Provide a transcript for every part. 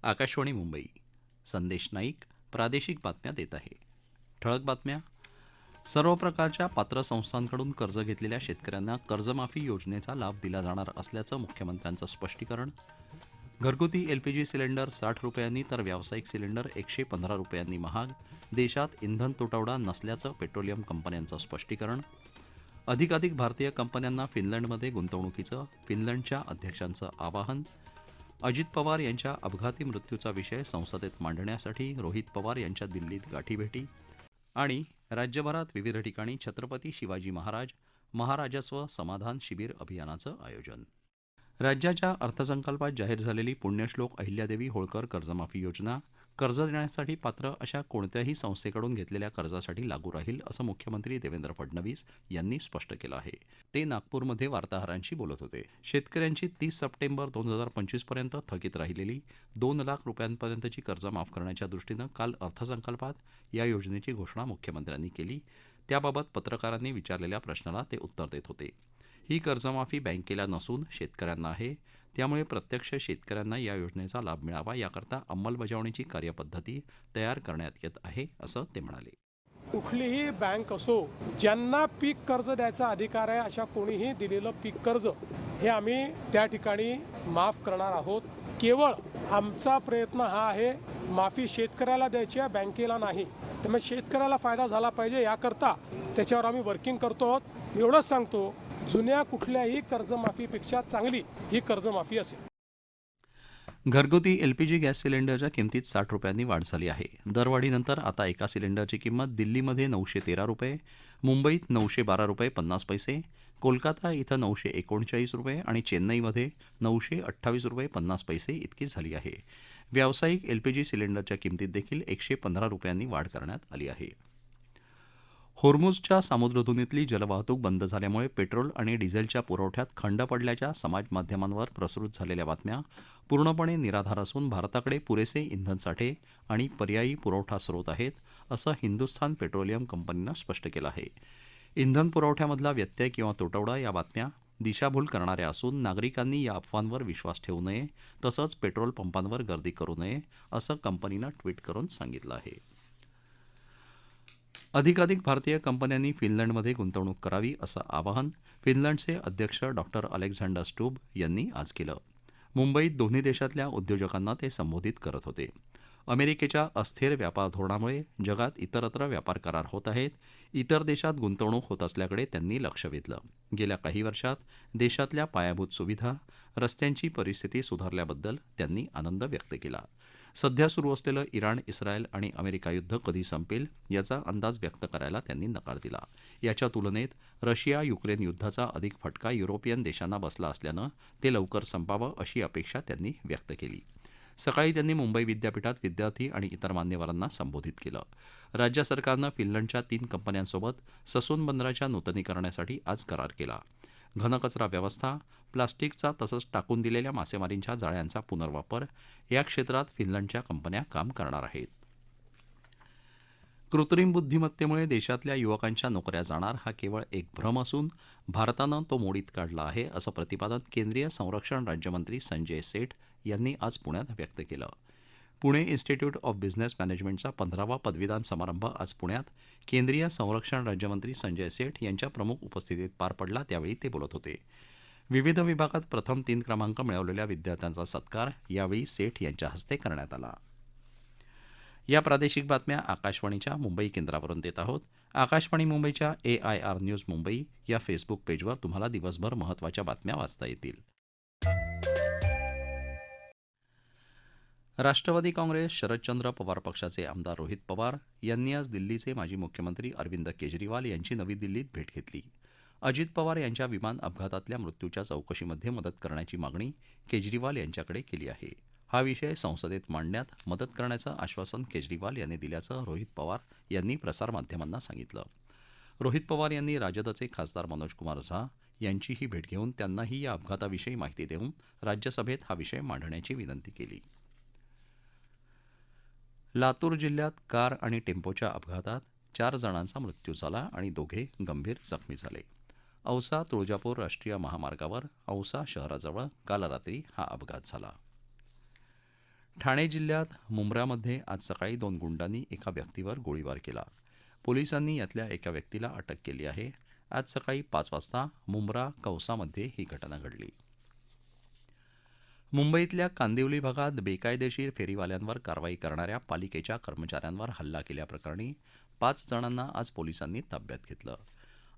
आकाशवाणी मुंबई. संदेश नाईक प्रादेशिक बातम्या देत आहे. ठळक बातम्या. सर्व प्रकारच्या पात्र संस्थांकडून कर्ज घेतलेल्या शेतकऱ्यांना कर्जमाफी योजनेचा लाभ दिला जाणार असल्याचं मुख्यमंत्र्यांचं स्पष्टीकरण. घरगुती एलपीजी सिलेंडर 60 रुपयांनी तर व्यावसायिक सिलेंडर 115 रुपयांनी महाग. देशात इंधन तुटवडा नसल्याचं पेट्रोलियम कंपन्यांचं स्पष्टीकरण. अधिकाधिक भारतीय कंपन्यांना फिनलंडमध्ये गुंतवणुकीचं फिनलंडच्या अध्यक्षांचं आवाहन. अजित पवार यांच्या अपघाती मृत्यूचा विषय संसदेत मांडण्यासाठी रोहित पवार यांच्या दिल्लीत गाठीभेटी. आणि राज्यभरात विविध ठिकाणी छत्रपती शिवाजी महाराज महाराजस्व समाधान शिबिर अभियानाचं आयोजन. राज्याच्या अर्थसंकल्पात जाहीर झालेली पुण्यश्लोक अहिल्यादेवी होळकर कर्जमाफी योजना कर्ज देण्यासाठी पात्र अशा कोणत्याही संस्थेकडून घेतलेल्या कर्जासाठी लागू राहील असं मुख्यमंत्री देवेंद्र फडणवीस यांनी स्पष्ट केलं आहे. ते नागपूरमध्ये वार्ताहरांशी बोलत होते. शेतकऱ्यांची 30 सप्टेंबर 2025 पर्यंत थकीत राहिलेली 2 लाख रुपयांपर्यंतची कर्ज माफ करण्याच्या दृष्टीनं काल अर्थसंकल्पात या योजनेची घोषणा मुख्यमंत्र्यांनी केली. त्याबाबत पत्रकारांनी विचारलेल्या प्रश्नाला ते उत्तर देत होते. ही कर्जमाफी बँकेला नसून शेतकऱ्यांना आहे. त्यामुळे प्रत्यक्ष शेतकऱ्यांना या योजनेचा लाभ मिळावा याकरता अंमलबजावणीची कार्यपद्धती तयार करण्यात येत आहे असं ते म्हणाले. कुठलीही बँक असो, ज्यांना पीक कर्ज द्यायचा अधिकार आहे अशा कोणीही दिलेलं पीक कर्ज हे आम्ही त्या ठिकाणी माफ करणार आहोत. केवळ आमचा प्रयत्न हा आहे, माफी शेतकऱ्याला द्यायची आहे, बँकेला नाही. त्यामुळे शेतकऱ्याला फायदा झाला पाहिजे याकरता त्याच्यावर आम्ही वर्किंग करतो आहोत. एवढंच सांगतो, जुन्या कुठल्याही कर्जमाफीपेक्षा चांगली ही कर्जमाफी असेल. घरगुती एलपीजी गॅस सिलेंडरच्या किमतीत 60 रुपयांनी वाढ झाली आहे. दरवाढीनंतर आता एका सिलेंडरची किंमत दिल्लीमध्ये 913 रुपये, मुंबईत 912 रुपये 50 पैसे, कोलकाता इथं 939 रुपये आणि चेन्नईमध्ये 928 रुपये 50 पैसे इतकी झाली आहे. व्यावसायिक एलपीजी सिलेंडरच्या किमतीत देखील 115 रुपयांनी वाढ करण्यात आली आहे. होर्मुझच्या सामुद्रधुनीतली जलवाहतूक बंद झाल्यामुळे पेट्रोल आणि डिझेलच्या पुरवठ्यात खंड पडल्याच्या समाजमाध्यमांवर प्रसृत झालेल्या बातम्या पूर्णपणे निराधार असून भारताकडे पुरेसे इंधनसाठे आणि पर्यायी पुरवठा स्रोत आहेत असं हिंदुस्थान पेट्रोलियम कंपनीनं स्पष्ट केलं आहे. इंधन पुरवठ्यामधला व्यत्यय किंवा तुटवडा या बातम्या दिशाभूल करणाऱ्या असून नागरिकांनी या अफवांवर विश्वास ठेवू नये तसंच पेट्रोल पंपांवर गर्दी करू नये असं कंपनीनं ट्विट करून सांगितलं आहे. अधिकाधिक भारतीय कंपन्यांनी फिनलंडमध्ये गुंतवणूक करावी असं आवाहन फिनलंडचे अध्यक्ष डॉक्टर अलेक्झांडर स्टुब यांनी आज केलं. मुंबईत दोन्ही देशातल्या उद्योजकांना ते संबोधित करत होते. अमेरिकेच्या अस्थिर व्यापार धोरणामुळे जगात इतरत्र व्यापार करार होत आहेत. इतर देशात गुंतवणूक होत असल्याकडे त्यांनी लक्ष वेधलं. गेल्या काही वर्षात देशातल्या पायाभूत सुविधा रस्त्यांची परिस्थिती सुधारल्याबद्दल त्यांनी आनंद व्यक्त केला. सध्या सुरू असलेलं इराण, इस्रायल आणि अमेरिका युद्ध कधी संपेल याचा अंदाज व्यक्त करायला त्यांनी नकार दिला. याच्या तुलनेत रशिया युक्रेन युद्धाचा अधिक फटका युरोपियन देशांना बसला असल्यानं ते लवकर संपावं अशी अपेक्षा त्यांनी व्यक्त केली. सकाळी त्यांनी मुंबई विद्यापीठात विद्यार्थी आणि इतर मान्यवरांना संबोधित केलं. राज्य सरकारनं फिनलंडच्या 3 कंपन्यांसोबत ससून बंदराच्या नूतनीकरणासाठी आज करार केला. घनकचरा व्यवस्था, प्लास्टिकचा तसंच टाकून दिलेल्या मासेमारींच्या जाळ्यांचा पुनर्वापर या क्षेत्रात फिनलंडच्या कंपन्या काम करणार आहेत. कृत्रिम बुद्धिमत्तेमुळे देशातल्या युवकांच्या नोकऱ्या जाणार हा केवळ एक भ्रम असून भारतानं तो मोडीत काढला आहे असं प्रतिपादन केंद्रीय संरक्षण राज्यमंत्री संजय सेठ यांनी आज पुण्यात व्यक्त केलं. पुणे इन्स्टिट्यूट ऑफ बिझनेस मॅनेजमेंटचा 15वा पदवीदान समारंभ आज पुण्यात केंद्रीय संरक्षण राज्यमंत्री संजय सेठ यांच्या प्रमुख उपस्थितीत पार पडला. त्यावेळी ते बोलत होते. विविध विभागात प्रथम 3 क्रमांक मिळवलेल्या विद्यार्थ्यांचा सत्कार यावेळी सेठ यांच्या हस्ते करण्यात आला. या प्रादेशिक बातम्या आकाशवाणीच्या मुंबई केंद्रावरून देत आहोत. आकाशवाणी मुंबईच्या AIR न्यूज मुंबई या फेसबुक पेजवर तुम्हाला दिवसभर महत्त्वाच्या बातम्या वाचता येतील. राष्ट्रवादी काँग्रेस शरदचंद्र पवार पक्षाचे आमदार रोहित पवार यांनी आज दिल्लीचे माजी मुख्यमंत्री अरविंद केजरीवाल यांची नवी दिल्लीत भेट घेतली. अजित पवार यांच्या विमान अपघातातल्या मृत्यूच्या चौकशीमध्ये मदत करण्याची मागणी केजरीवाल यांच्याकडे केली आहे. हा विषय संसदेत मांडण्यात मदत करण्याचं आश्वासन केजरीवाल यांनी दिल्याचं रोहित पवार यांनी प्रसारमाध्यमांना सांगितलं. रोहित पवार यांनी राजदचे खासदार मनोज कुमार झा यांचीही भेट घेऊन त्यांनाही या अपघाताविषयी माहिती देऊन राज्यसभेत हा विषय मांडण्याची विनंती केली. लातूर जिल्ह्यात कार आणि टेम्पोच्या अपघातात 4 जणांचा मृत्यू झाला आणि दोघे गंभीर जखमी झाले. औसा तुळजापूर राष्ट्रीय महामार्गावर औसा शहराजवळ काल रात्री हा अपघात झाला. ठाणे जिल्ह्यात मुंब्रामध्ये आज सकाळी 2 गुंडांनी एका व्यक्तीवर गोळीबार केला. पोलिसांनी यातल्या एका व्यक्तीला अटक केली आहे. आज सकाळी 5 वाजता मुंब्रा कौसामध्ये ही घटना घडली. मुंबईतल्या कांदिवली भागात बेकायदेशीर फेरीवाल्यांवर कारवाई करणाऱ्या पालिकेच्या कर्मचाऱ्यांवर हल्ला केल्याप्रकरणी 5 जणांना आज पोलिसांनी ताब्यात घेतलं.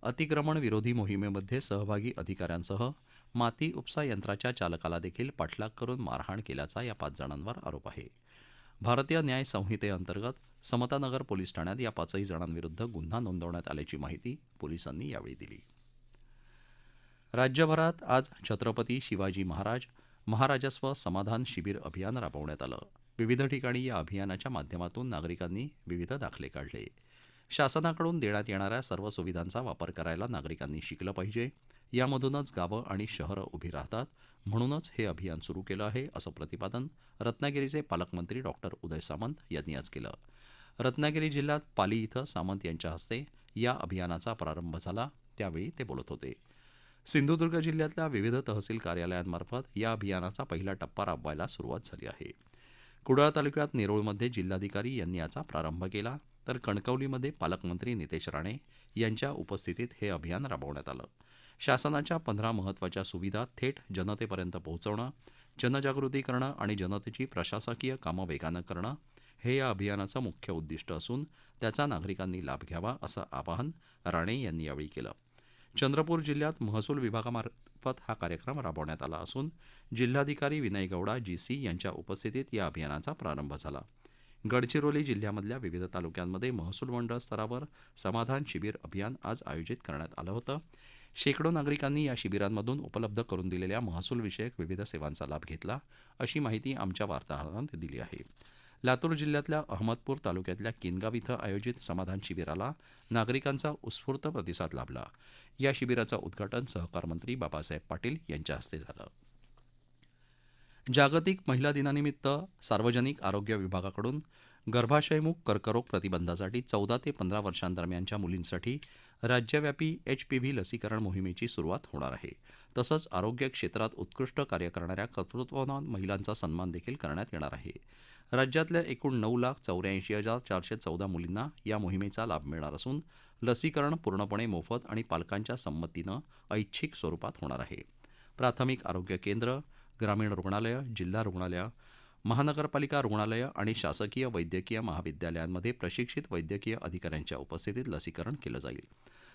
अतिक्रमण विरोधी मोहिमेमध्ये सहभागी अधिकाऱ्यांसह माती उपसा यंत्राच्या चालकाला देखील पाठलाग करून मारहाण केल्याचा या 5 जणांवर आरोप आहे. भारतीय न्याय संहितेअंतर्गत समतानगर पोलीस ठाण्यात या 5ही जणांविरुद्ध गुन्हा नोंदवण्यात आल्याची माहिती पोलिसांनी यावेळी दिली. राज्यभरात आज छत्रपती शिवाजी महाराज महाराजस्व समाधान शिबिर अभियान राबवण्यात आलं. विविध ठिकाणी या अभियानाच्या माध्यमातून नागरिकांनी विविध दाखले काढले. शासनाकडून देण्यात येणाऱ्या सर्व सुविधांचा वापर करायला नागरिकांनी शिकलं पाहिजे. यामधूनच गावं आणि शहरं उभी राहतात. म्हणूनच हे अभियान सुरू केलं आहे, असं प्रतिपादन रत्नागिरीचे पालकमंत्री डॉक्टर उदय सामंत यांनी आज केलं. रत्नागिरी जिल्ह्यात पाली इथं सामंत यांच्या हस्ते या अभियानाचा प्रारंभ झाला. त्यावेळी ते बोलत होते. सिंधुदुर्ग जिल्ह्यातल्या विविध तहसील कार्यालयांमार्फत या अभियानाचा पहिला टप्पा राबवायला सुरुवात झाली आहे. कुडाळ तालुक्यात नेरुळमध्ये जिल्हाधिकारी यांनी याचा प्रारंभ केला, तर कणकवलीमध्ये पालकमंत्री नितेश राणे यांच्या उपस्थितीत हे अभियान राबवण्यात आलं. शासनाच्या 15 महत्त्वाच्या सुविधा थेट जनतेपर्यंत पोहोचवणं, जनजागृती करणं आणि जनतेची प्रशासकीय कामं वेगानं करणं हे या अभियानाचं मुख्य उद्दिष्ट असून त्याचा नागरिकांनी लाभ घ्यावा, असं आवाहन राणे यांनी यावेळी केलं. चंद्रपूर जिल्ह्यात महसूल विभागामार्फत हा कार्यक्रम राबवण्यात आला असून जिल्हाधिकारी विनय गौडा जीसी यांच्या उपस्थितीत या अभियानाचा प्रारंभ झाला. गडचिरोली जिल्ह्यामधल्या विविध तालुक्यांमध्ये महसूल मंडळ स्तरावर समाधान शिबिर अभियान आज आयोजित करण्यात आलं होतं. शेकडो नागरिकांनी या शिबिरांमधून उपलब्ध करून दिलेल्या महसूलविषयक विविध सेवांचा लाभ घेतला, अशी माहिती आमच्या वार्ताहरानं दिली आहे. लातूर जिल्ह्यातल्या अहमदपूर तालुक्यातल्या किनगाव इथं आयोजित समाधान शिबिराला नागरिकांचा उत्स्फूर्त प्रतिसाद लाभला. या शिबिराचं उद्घाटन सहकार मंत्री बाबासाहेब पाटील यांच्या हस्ते झालं. जागतिक महिला दिनानिमित्त सार्वजनिक आरोग्य विभागाकडून गर्भाशयमुख कर्करोग प्रतिबंधासाठी 14 ते 15 वर्षांदरम्यानच्या मुलींसाठी राज्यव्यापी HPV लसीकरण मोहिमेची सुरुवात होणार आहे. तसंच आरोग्य क्षेत्रात उत्कृष्ट कार्य करणाऱ्या कर्तृत्ववान महिलांचा सन्मान देखील करण्यात येणार आहे. राज्यातल्या एकूण 9,84,414 मुलींना या मोहिमेचा लाभ मिळणार असून लसीकरण पूर्णपणे मोफत आणि पालकांच्या संमतीनं ऐच्छिक स्वरूपात होणार आहे. प्राथमिक आरोग्य केंद्र, ग्रामीण रुग्णालयं, जिल्हा रुग्णालयं, महानगरपालिका रुग्णालयं आणि शासकीय वैद्यकीय महाविद्यालयांमध्ये प्रशिक्षित वैद्यकीय अधिकाऱ्यांच्या उपस्थितीत लसीकरण केलं जाईल.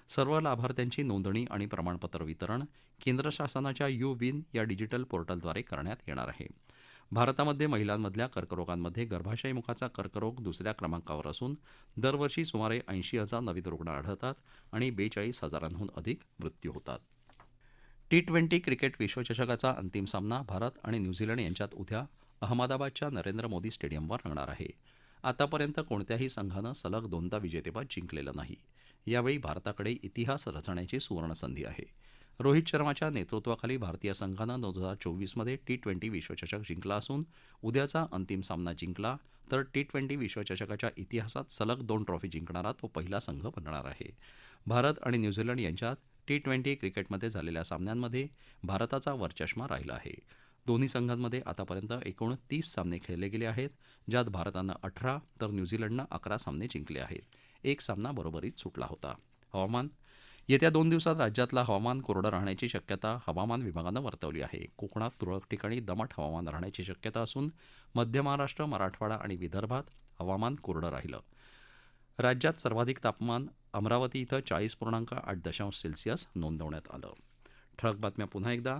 सर्व लाभार्थ्यांची नोंदणी आणि प्रमाणपत्र वितरण केंद्र शासनाच्या यू-विन या डिजिटल पोर्टलद्वारे करण्यात येणार आहे. भारतामध्ये महिलांमधल्या कर्करोगांमध्ये गर्भाशयमुखाचा कर्करोग दुसऱ्या क्रमांकावर असून दरवर्षी सुमारे 80,000 नवीन रुग्ण आढळतात आणि 42,000हून अधिक मृत्यू होतात. T20 क्रिकेट विश्वचषकाचा अंतिम सामना भारत आणि न्यूझीलंड यांच्यात उद्या अहमदाबादच्या नरेंद्र मोदी स्टेडियमवर रंगणार आहे. आतापर्यंत कोणत्याही संघानं सलग 2दा विजेतेपद जिंकलेलं नाही. यावेळी भारताकडे इतिहास रचण्याची सुवर्णसंधी आहे. रोहित शर्माच्या नेतृत्वाखाली भारतीय संघानं 2024मध्ये T20 विश्वचषक जिंकला असून उद्याचा अंतिम सामना जिंकला तर T20 विश्वचषकाच्या इतिहासात सलग 2 ट्रॉफी जिंकणारा तो पहिला संघ बनणार आहे. भारत आणि न्यूझीलंड यांच्यात T20 क्रिकेटमध्ये झालेल्या सामन्यांमध्ये भारताचा वरचष्मा राहिला आहे. दोन्ही संघांमध्ये आतापर्यंत एकूण 30 सामने खेळले गेले आहेत, ज्यात भारतानं 18 तर न्यूझीलंडनं 11 सामने जिंकले आहेत. एक सामना बरोबरीत सुटला होता. हवामान. येत्या 2 दिवसात राज्यातलं हवामान कोरडं राहण्याची शक्यता हवामान विभागानं वर्तवली आहे. कोकणात तुरळक ठिकाणी दमट हवामान राहण्याची शक्यता असून मध्य महाराष्ट्र, मराठवाडा आणि विदर्भात हवामान कोरडं राहिलं. राज्यात सर्वाधिक तापमान अमरावती इथं 40.8 नोंदवण्यात आलं. ठळक बातम्या पुन्हा एकदा.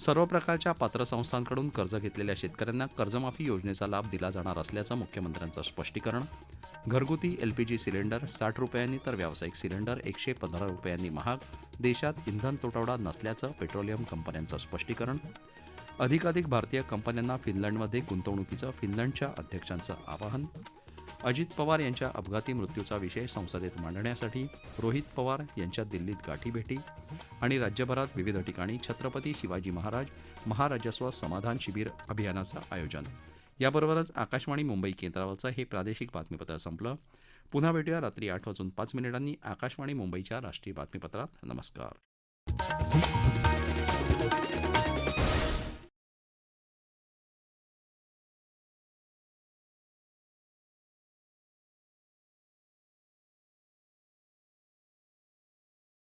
सर्व प्रकारच्या पात्र संस्थांकडून कर्ज घेतलेल्या शेतकऱ्यांना कर्जमाफी योजनेचा लाभ दिला जाणार असल्याचं मुख्यमंत्र्यांचं स्पष्टीकरण. घरगुती LPG सिलेंडर 60 रुपयांनी तर व्यावसायिक सिलेंडर 115 रुपयांनी महाग. देशात इंधन तुटवडा नसल्याचं पेट्रोलियम कंपन्यांचं स्पष्टीकरण. अधिकाधिक भारतीय कंपन्यांना फिनलंडमध्ये गुंतवणुकीचं फिनलंडच्या अध्यक्षांचं आवाहन. अजित पवार यांच्या अपघाती मृत्यूचा विषय संसदेत मांडण्यासाठी रोहित पवार यांच्या दिल्लीत गाठीभेटी. आणि राज्यभरात विविध ठिकाणी छत्रपती शिवाजी महाराज महाराजस्व समाधान शिबिर अभियानाचं आयोजन. याबरोबरच आकाशवाणी मुंबई केंद्रावरचं हे प्रादेशिक बातमीपत्र संपलं. पुन्हा भेटूया रात्री 8:05 आकाशवाणी मुंबईच्या राष्ट्रीय बातमीपत्रात. नमस्कार.